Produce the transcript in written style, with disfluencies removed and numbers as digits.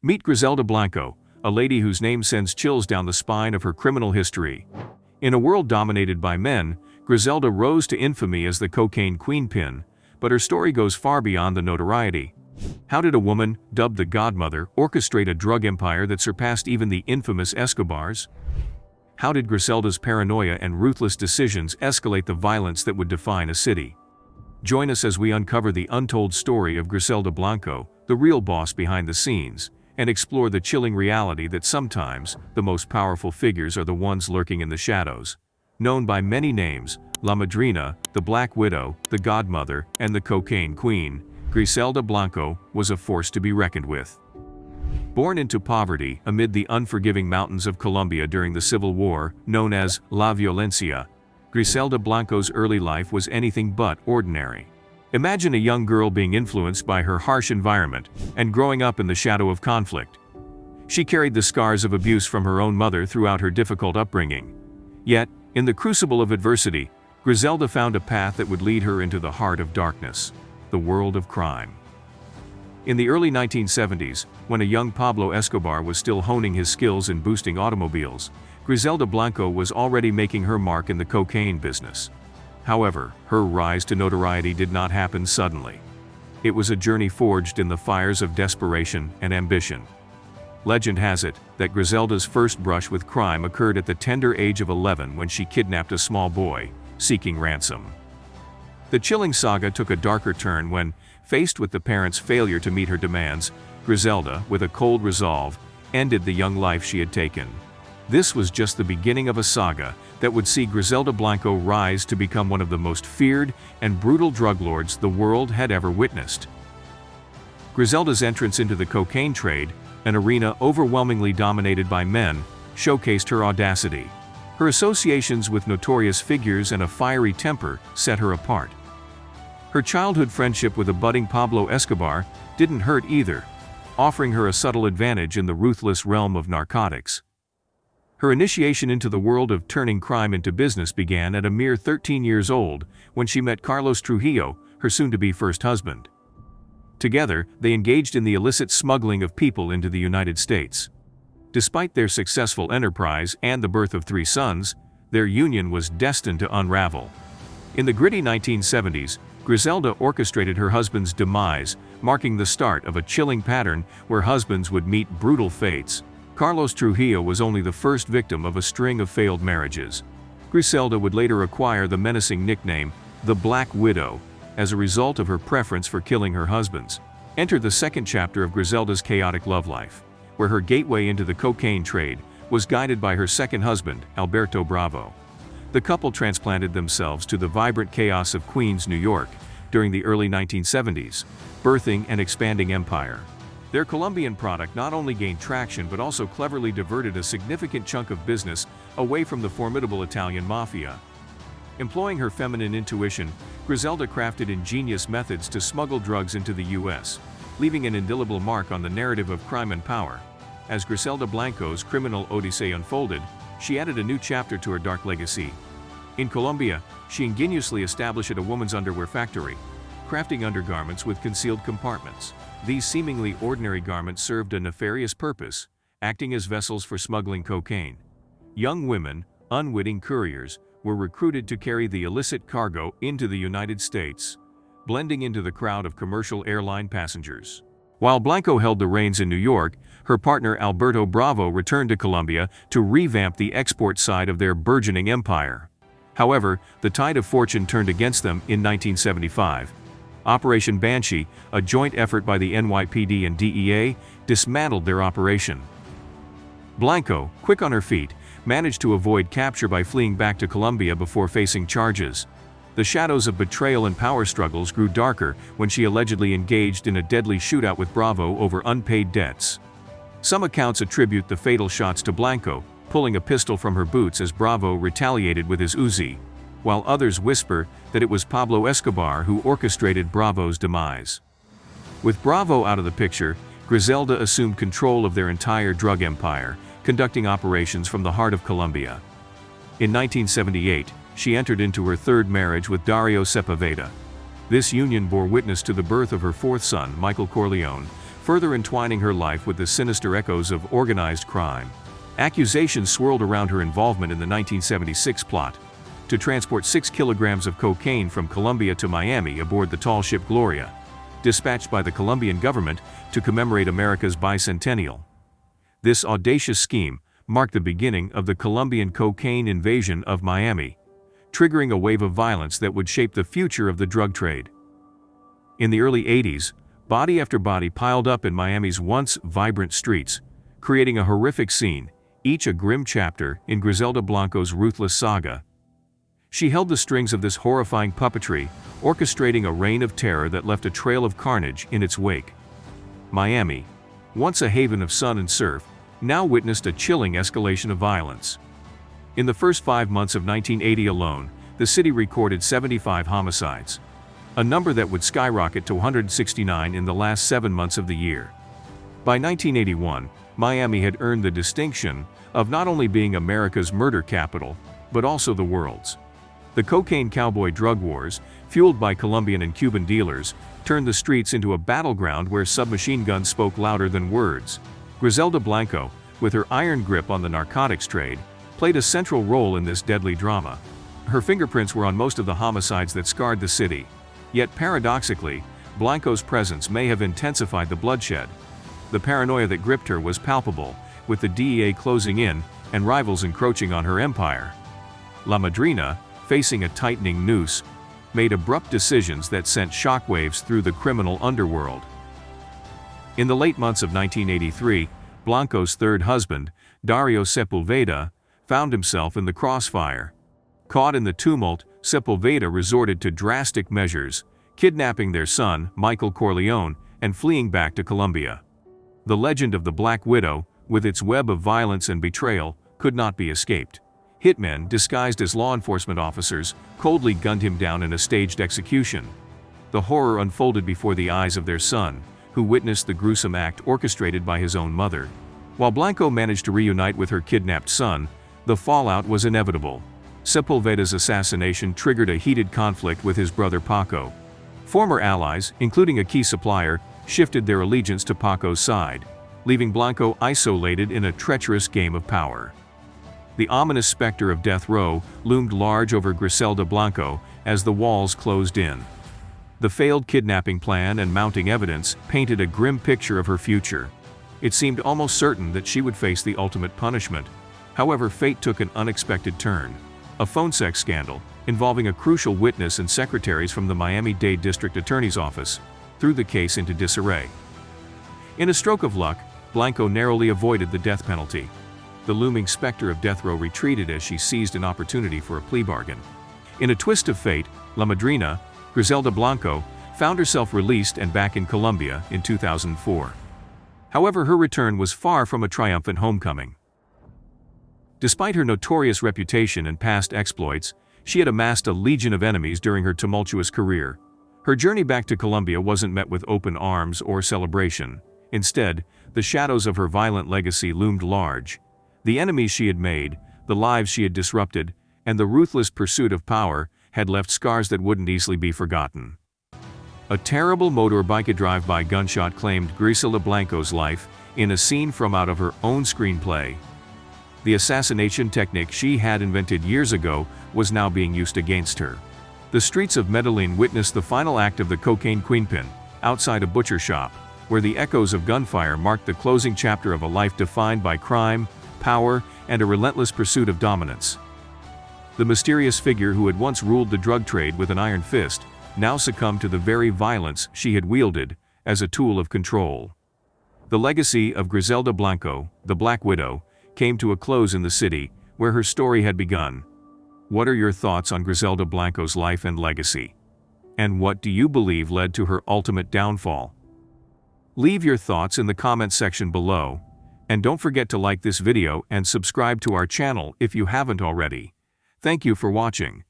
Meet Griselda Blanco, a lady whose name sends chills down the spine of her criminal history. In a world dominated by men, Griselda rose to infamy as the cocaine queenpin, but her story goes far beyond the notoriety. How did a woman, dubbed the Godmother, orchestrate a drug empire that surpassed even the infamous Escobars? How did Griselda's paranoia and ruthless decisions escalate the violence that would define a city? Join us as we uncover the untold story of Griselda Blanco, the real boss behind the scenes, and explore the chilling reality that sometimes the most powerful figures are the ones lurking in the shadows. Known by many names, La Madrina, the Black Widow, the Godmother, and the Cocaine Queen, Griselda Blanco was a force to be reckoned with. Born into poverty amid the unforgiving mountains of Colombia during the Civil War, known as La Violencia, Griselda Blanco's early life was anything but ordinary. Imagine a young girl being influenced by her harsh environment and growing up in the shadow of conflict. She carried the scars of abuse from her own mother throughout her difficult upbringing. Yet, in the crucible of adversity, Griselda found a path that would lead her into the heart of darkness, the world of crime. In the early 1970s, when a young Pablo Escobar was still honing his skills in boosting automobiles, Griselda Blanco was already making her mark in the cocaine business. However, her rise to notoriety did not happen suddenly. It was a journey forged in the fires of desperation and ambition. Legend has it that Griselda's first brush with crime occurred at the tender age of 11 when she kidnapped a small boy, seeking ransom. The chilling saga took a darker turn when, faced with the parents' failure to meet her demands, Griselda, with a cold resolve, ended the young life she had taken. This was just the beginning of a saga that would see Griselda Blanco rise to become one of the most feared and brutal drug lords the world had ever witnessed. Griselda's entrance into the cocaine trade, an arena overwhelmingly dominated by men, showcased her audacity. Her associations with notorious figures and a fiery temper set her apart. Her childhood friendship with a budding Pablo Escobar didn't hurt either, offering her a subtle advantage in the ruthless realm of narcotics. Her initiation into the world of turning crime into business began at a mere 13 years old when she met Carlos Trujillo, her soon-to-be first husband. Together, they engaged in the illicit smuggling of people into the United States. Despite their successful enterprise and the birth of 3 sons, their union was destined to unravel. In the gritty 1970s, Griselda orchestrated her husband's demise, marking the start of a chilling pattern where husbands would meet brutal fates. Carlos Trujillo was only the first victim of a string of failed marriages. Griselda would later acquire the menacing nickname, the Black Widow, as a result of her preference for killing her husbands. Enter the second chapter of Griselda's chaotic love life, where her gateway into the cocaine trade was guided by her second husband, Alberto Bravo. The couple transplanted themselves to the vibrant chaos of Queens, New York, during the early 1970s, birthing an expanding empire. Their Colombian product not only gained traction but also cleverly diverted a significant chunk of business away from the formidable Italian mafia. Employing her feminine intuition, Griselda crafted ingenious methods to smuggle drugs into the U.S., leaving an indelible mark on the narrative of crime and power. As Griselda Blanco's criminal odyssey unfolded, she added a new chapter to her dark legacy. In Colombia, she ingeniously established a woman's underwear factory, crafting undergarments with concealed compartments. These seemingly ordinary garments served a nefarious purpose, acting as vessels for smuggling cocaine. Young women, unwitting couriers, were recruited to carry the illicit cargo into the United States, blending into the crowd of commercial airline passengers. While Blanco held the reins in New York, her partner Alberto Bravo returned to Colombia to revamp the export side of their burgeoning empire. However, the tide of fortune turned against them in 1975. Operation Banshee, a joint effort by the NYPD and DEA, dismantled their operation. Blanco, quick on her feet, managed to avoid capture by fleeing back to Colombia before facing charges. The shadows of betrayal and power struggles grew darker when she allegedly engaged in a deadly shootout with Bravo over unpaid debts. Some accounts attribute the fatal shots to Blanco, pulling a pistol from her boots as Bravo retaliated with his Uzi, while others whisper that it was Pablo Escobar who orchestrated Bravo's demise. With Bravo out of the picture, Griselda assumed control of their entire drug empire, conducting operations from the heart of Colombia. In 1978, she entered into her third marriage with Dario Sepulveda. This union bore witness to the birth of her fourth son, Michael Corleone, further entwining her life with the sinister echoes of organized crime. Accusations swirled around her involvement in the 1976 plot to transport 6 kilograms of cocaine from Colombia to Miami aboard the tall ship Gloria, dispatched by the Colombian government to commemorate America's bicentennial. This audacious scheme marked the beginning of the Colombian cocaine invasion of Miami, triggering a wave of violence that would shape the future of the drug trade. In the early 80s, body after body piled up in Miami's once vibrant streets, creating a horrific scene, each a grim chapter in Griselda Blanco's ruthless saga. She held the strings of this horrifying puppetry, orchestrating a reign of terror that left a trail of carnage in its wake. Miami, once a haven of sun and surf, now witnessed a chilling escalation of violence. In the first 5 months of 1980 alone, the city recorded 75 homicides, a number that would skyrocket to 169 in the last 7 months of the year. By 1981, Miami had earned the distinction of not only being America's murder capital, but also the world's. The cocaine cowboy drug wars, fueled by Colombian and Cuban dealers, turned the streets into a battleground where submachine guns spoke louder than words. Griselda Blanco, with her iron grip on the narcotics trade, played a central role in this deadly drama. Her fingerprints were on most of the homicides that scarred the city. Yet paradoxically, Blanco's presence may have intensified the bloodshed. The paranoia that gripped her was palpable, with the DEA closing in and rivals encroaching on her empire. La Madrina, facing a tightening noose, made abrupt decisions that sent shockwaves through the criminal underworld. In the late months of 1983, Blanco's third husband, Dario Sepulveda, found himself in the crossfire. Caught in the tumult, Sepulveda resorted to drastic measures, kidnapping their son, Michael Corleone, and fleeing back to Colombia. The legend of the Black Widow, with its web of violence and betrayal, could not be escaped. Hitmen, disguised as law enforcement officers, coldly gunned him down in a staged execution. The horror unfolded before the eyes of their son, who witnessed the gruesome act orchestrated by his own mother. While Blanco managed to reunite with her kidnapped son, the fallout was inevitable. Sepulveda's assassination triggered a heated conflict with his brother Paco. Former allies, including a key supplier, shifted their allegiance to Paco's side, leaving Blanco isolated in a treacherous game of power. The ominous specter of death row loomed large over Griselda Blanco as the walls closed in. The failed kidnapping plan and mounting evidence painted a grim picture of her future. It seemed almost certain that she would face the ultimate punishment. However, fate took an unexpected turn. A phone sex scandal, involving a crucial witness and secretaries from the Miami-Dade District Attorney's Office, threw the case into disarray. In a stroke of luck, Blanco narrowly avoided the death penalty. The looming specter of death row retreated as she seized an opportunity for a plea bargain. In a twist of fate, La Madrina, Griselda Blanco, found herself released and back in Colombia in 2004. However, her return was far from a triumphant homecoming. Despite her notorious reputation and past exploits, she had amassed a legion of enemies during her tumultuous career. Her journey back to Colombia wasn't met with open arms or celebration. Instead, the shadows of her violent legacy loomed large. The enemies she had made, the lives she had disrupted, and the ruthless pursuit of power had left scars that wouldn't easily be forgotten. A terrible motorbike drive-by gunshot claimed Griselda Blanco's life in a scene from out of her own screenplay. The assassination technique she had invented years ago was now being used against her. The streets of Medellin witnessed the final act of the cocaine queenpin, outside a butcher shop, where the echoes of gunfire marked the closing chapter of a life defined by crime, power, and a relentless pursuit of dominance. The mysterious figure who had once ruled the drug trade with an iron fist now succumbed to the very violence she had wielded as a tool of control. The legacy of Griselda Blanco, the Black Widow, came to a close in the city where her story had begun. What are your thoughts on Griselda Blanco's life and legacy? And what do you believe led to her ultimate downfall? Leave your thoughts in the comment section below, and don't forget to like this video and subscribe to our channel if you haven't already. Thank you for watching.